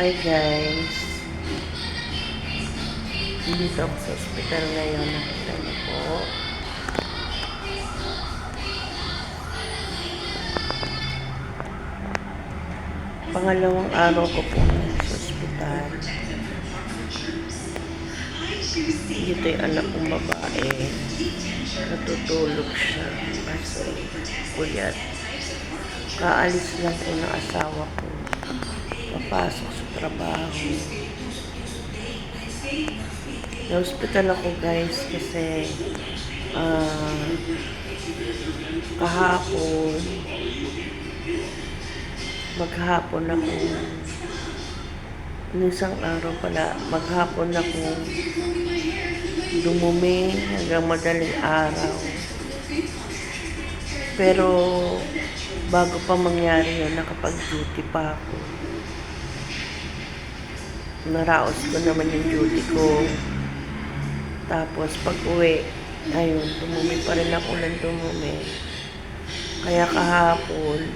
Hi guys, dito ako sa ospital ngayon. Nakita niyo po. Pangalawang araw ko po sa ospital. Dito yung anak kong babae. Natutulog siya kasi puyat. Kaalis lang po ng asawa ko. Papasok sa trabaho. Na-hospital ako guys kasi kahapon maghapon ako isang araw pala maghapon ako dumumi hanggang madaling araw, pero bago pa mangyari yun nakapag-duty pa ako. Naraos ko naman yung duty ko, tapos pag uwi ayun, dumumi pa rin ako ng dumumi. Kaya kahapon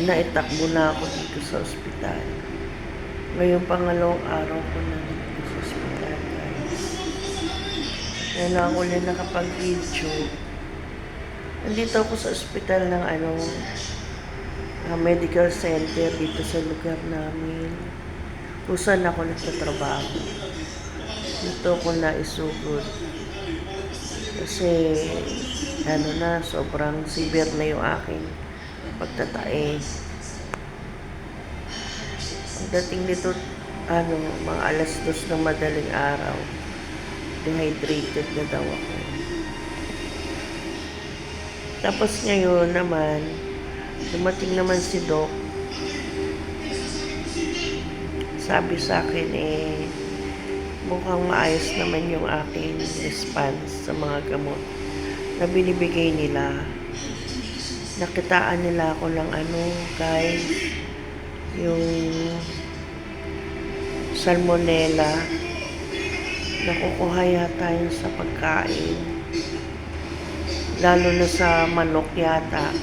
naitakbo na ako dito sa ospital. Ngayon pangalawang araw ko na dito sa ospital guys. Kaya na ako ulit nakapag-video. Nandito ako sa ospital ng medical center dito sa lugar namin. Kung saan ako nagtatrabaho. Dito ako na isugod. Kasi sobrang severe na yung aking pagtatae. Pagdating dito, mga alas 2 ng madaling araw, dehydrated na daw ako. Tapos ngayon naman, dumating naman si Doc. Sabi sa akin mukhang maayos naman yung aking response sa mga gamot na binibigay nila. Nakitaan nila ako ng guys, yung salmonella. Nakukuha yata yun sa pagkain. Lalo na sa manok yata.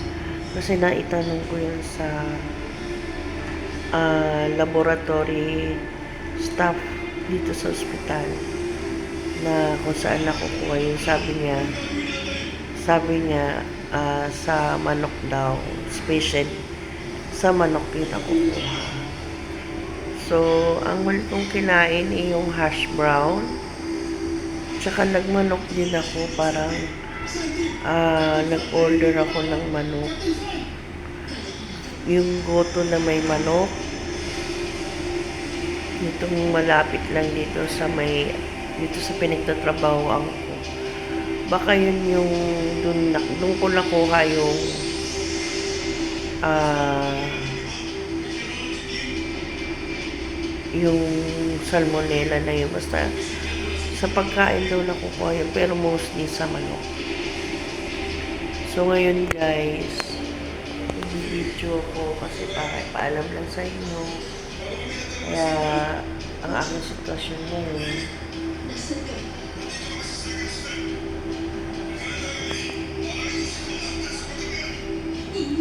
Kasi naitanong ko yun sa laboratory staff dito sa ospital na kung saan nakukuha yun. Sabi niya sa manok daw, special sa manok yun nakukuha. So ang huli kong kinain yung hash brown, tsaka nagmanok din ako. Parang nag-order ako ng manok, yung goto na may manok. Itong malapit lang dito sa pinagtatrabahoan ko. Baka yun yung doon ko nakuha yung salmonella na yun. Basta sa pagkain daw nakukuha yun, pero mostly sa manok. So ngayon guys, video ko kasi para paalam lang sa inyo. Kaya ang aking sitwasyon ngayon,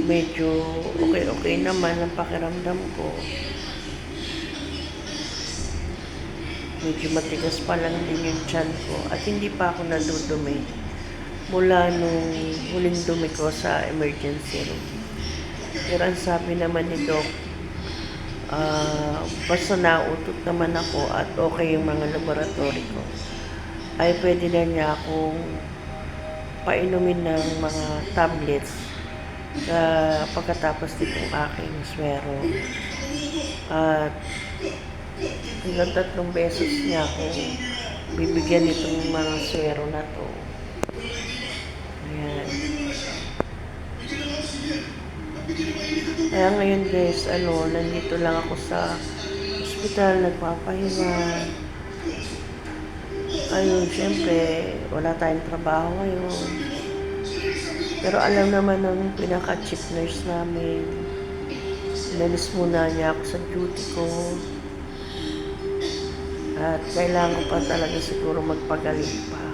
medyo okay naman ang pakiramdam ko. Medyo matigas pa lang din yung tiyan ko at hindi pa ako nadudumi mula nung huling dumi ko sa emergency room. Pero ang sabi naman ni Doc, basta nautot naman ako at okay yung mga laboratory ko, ay pwede na niya akong painumin ng mga tablets pagkatapos nitong aking swero. At hanggang 3 beses niya ako bibigyan itong mga swero na to. Ayan. Kaya ngayon guys, nandito lang ako sa ospital, nagpapahinga. Ayun, syempre, wala tayong trabaho ngayon. Pero alam naman ng pinaka-chief nurse namin, inalis muna niya ako sa duty ko. At kailangan pa talaga siguro magpagaling pa.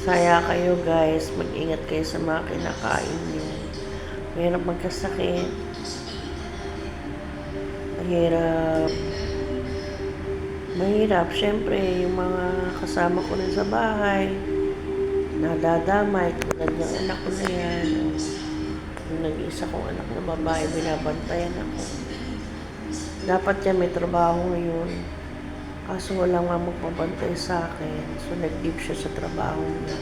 Saya kayo guys, mag-ingat kayo sa mga kinakain niyo. Mahirap magkasakit. Mahirap. Siyempre, yung mga kasama ko rin sa bahay, nadadamay, tulad ng anak ko na yan. Yung nag-iisa kong anak na babae, binabantayan ako. Dapat yan, may trabaho ngayon. Kaso wala nga magpapantay sa akin. So, nag-leave siya sa trabaho niya.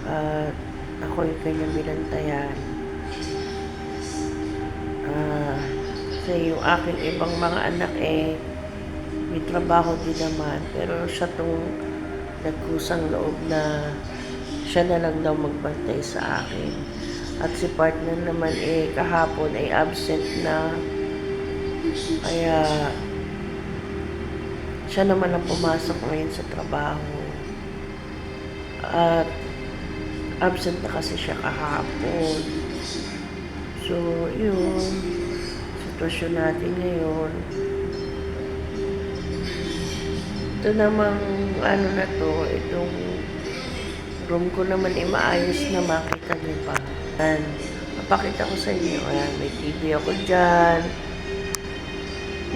At ako yung kanyang binantayan. Kasi yung aking ibang mga anak may trabaho din naman. Pero siya tong nagkusang loob na siya na lang daw magbantay sa akin. At si partner naman kahapon ay absent na. Kaya siya naman ang pumasok ngayon sa trabaho. At absent na kasi siya kahapon. So, yun. Sitwasyon natin ngayon. Ito namang na to, itong room ko naman maayos na, makita niyo pa. Ayan, mapakita ko sa inyo. Ayan, may TV ako dyan.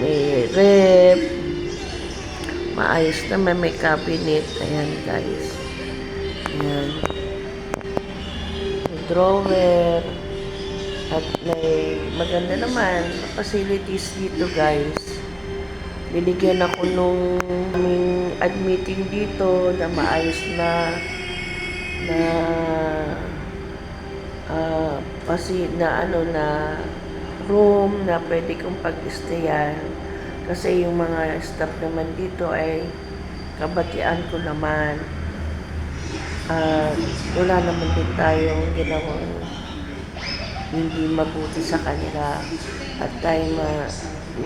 May rep. Maayos naman, may cabinet. Ayan guys. Ayan. May drawer. At may maganda naman facilities dito guys. Binigyan ako nung aming admitting dito na maayos na room na pwede kong pag-stayan. Kasi yung mga staff naman dito ay kabatian ko naman. Wala naman din tayong ginawang hindi mabuti sa kanila at tayo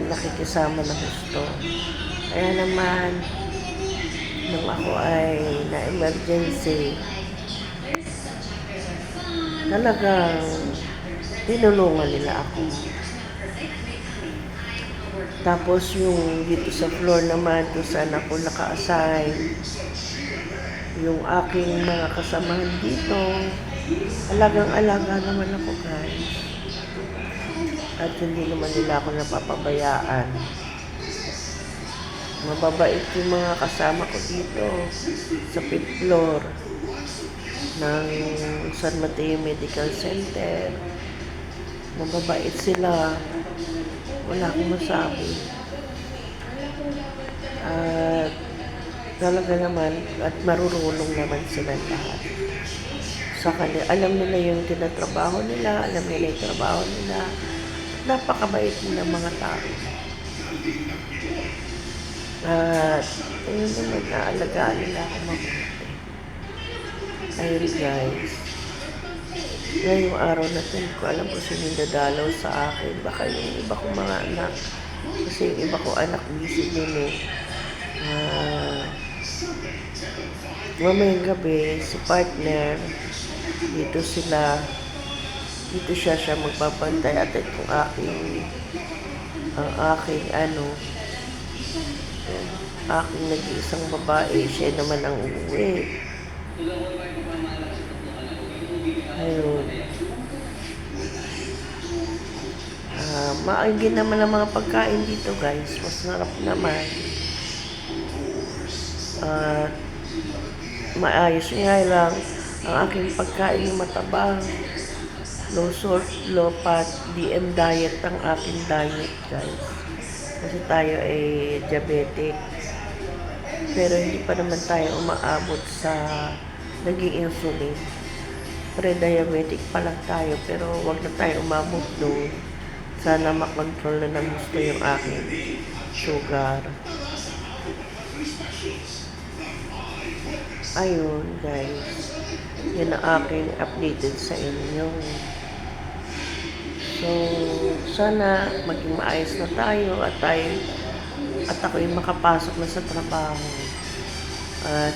nakikisama na gusto. Kaya naman, nung ako ay na-emergency, talagang tinulungan nila ako. Tapos yung dito sa floor naman, kung saan ako naka-assign, yung aking mga kasamahan dito, alagang-alaga naman ako guys. At hindi naman nila ako napapabayaan. Mababait yung mga kasama ko dito sa 5th floor ng San Mateo Medical Center. Mababait sila. Wala akong masabi. At talaga naman, at marurunong naman sila lahat. Sa kanila, alam nila yung tinatrabaho nila, alam nila yung trabaho nila. Napakabait nila mga tao. At ayun naman, naalagaan nila ako mabuti. Ayun guys. Ngayong araw na ito, ko alam kung sino yung dadalaw sa akin. Baka yung iba kong mga anak. Kasi yung iba kong anak busy din mamayang gabi, si partner, dito siya magbabantay at itong aking nag-iisang babae, siya naman ang uuwi. Ayun. Maigi naman ang mga pagkain dito guys, masarap naman. Maayos nga lang ang aking pagkain yung matabang, low salt, low fat, DM diet ang aking diet guys. Kasi tayo ay diabetic. Pero hindi pa naman tayo umaabot sa nag-i-insulin. Pre-diabetic pa lang tayo, pero wag na tayo umabot doon. Sana makontrol na ng gusto yung aking sugar. Ayun guys, yun ang aking updated sa inyo. So, sana maging maayos na tayo at ako yung makapasok na sa trabaho.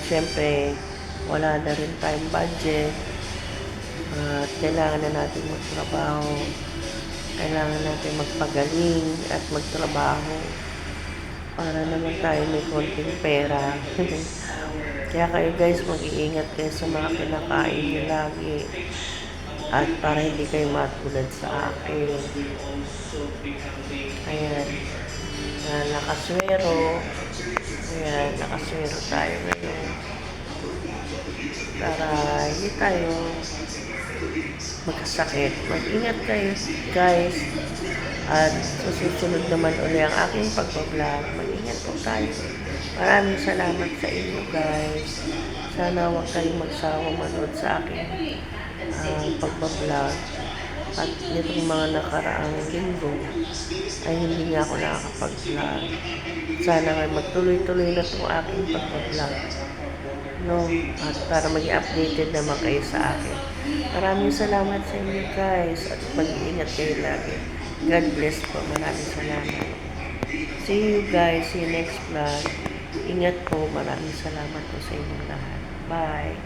Siyempre, wala na rin tayong budget. Kailangan na natin magtrabaho. Kailangan natin magpagaling at magtrabaho para naman tayo may konting pera. Kaya kayo guys, mag-iingat kayo sa mga kinakain nyo lagi. At para hindi kayo matulad sa akin. Ayan. Nakaswero. Ayan, nakaswero tayo ngayon. Para hindi tayo magkasakit. Mag-ingat kayo guys. At susunod naman uli ang aking pag-vlog. Mag-ingat po tayo. Maraming salamat sa inyo guys. Sana huwag kayong magsawang manood sa aking pag-vlog. At nitong mga nakaraang linggo ay hindi nga ako nakakapag-vlog. Sana nga magtuloy-tuloy na itong aking pag-vlog. No? At para maging updated naman kayo sa akin. Maraming salamat sa inyo guys. At mag-iingat kayo lagi. God bless po. Maraming salamat. See you guys. See you next vlog. Ingat po. Maraming salamat po sa inyong lahat. Bye.